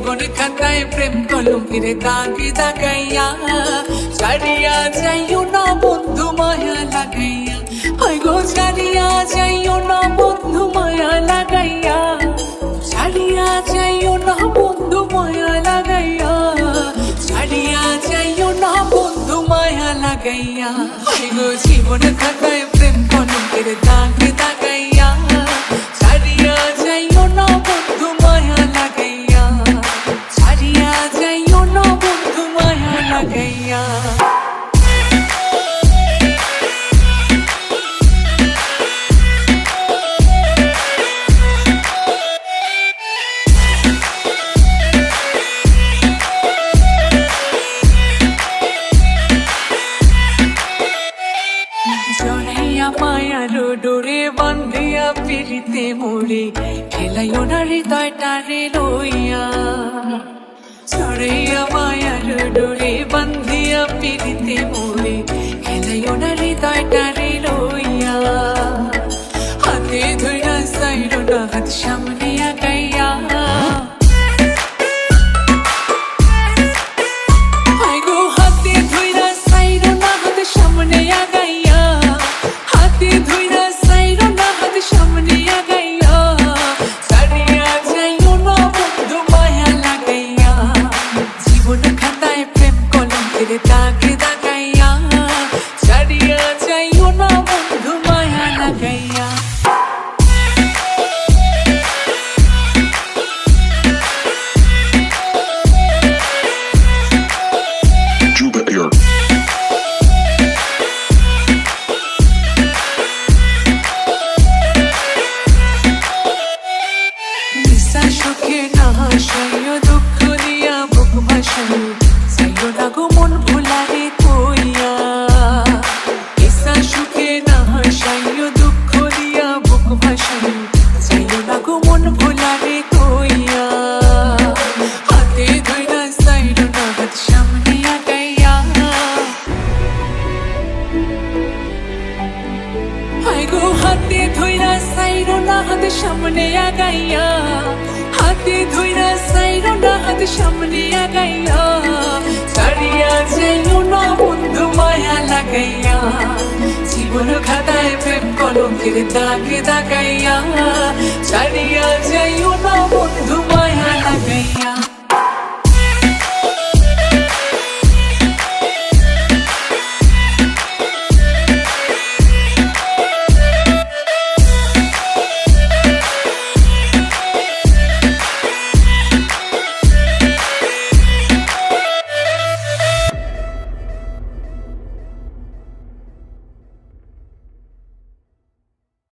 জীবন খাতায় প্রেম কলমের দাগে দাগাইয়া ছাড়িয়া যাইও না বন্ধু মায়া লাগাইয়া হয় গো ছাড়িয়া যাইও না বন্ধু মায়া লাগাইয়া ছাড়িয়া যাইও না বন্ধু মায়া লাগাইয়া ছাড়িয়া যাইও না বন্ধু মায়া লাগাইয়া হয় গো জীবন খাতায় প্রেম কলমের দাগে দাগাইয়া ছাড়িয়া যাইও না বন্ধু মায়া লাগাইয়া ছাড়িয়া যাইও না বন্ধু মায়া লাগাইয়া জড়াইয়া মায়ার ডোরে বান্ধিয়া পিড়িতে মোরে খেলাইও না হৃদয়টারে লইয়া জড়াইয়া মায়ার ডোরে বান্ধিয়া পিড়িতে মোরে খেলাইও না হৃদয়টারে লইয়া হাতে ধইরা সাইরো না হাত সামনে আগাইয়া দাগে দাগাইয়া ছাড়িয়া যাইও না বন্ধু মায়া লাগাইয়া নিশা সুখে না হাসাইও দুঃখ দিয়া বুক ভাসাইও যাইও না গো মন ভুলারে কইয়া নিশা সুখে না হাসাইও দুঃখ দিয়া বুক ভাসাইও যাইও না গো মন ভুলারে কইয়া হাতে ধইরা সাইরো না হাত সামনে আগাইয়া হায় গো হাতে ধইরা সাইরো না হাত সামনে আগাইয়া হাতে ধইরা সাইরো না হাত সামনে আগাইয়া ছাড়িয়া যাইও না বন্ধু মায়া লাগাইয়া জীবন খাতায় প্রেম কলমের দাগে দাগাইয়া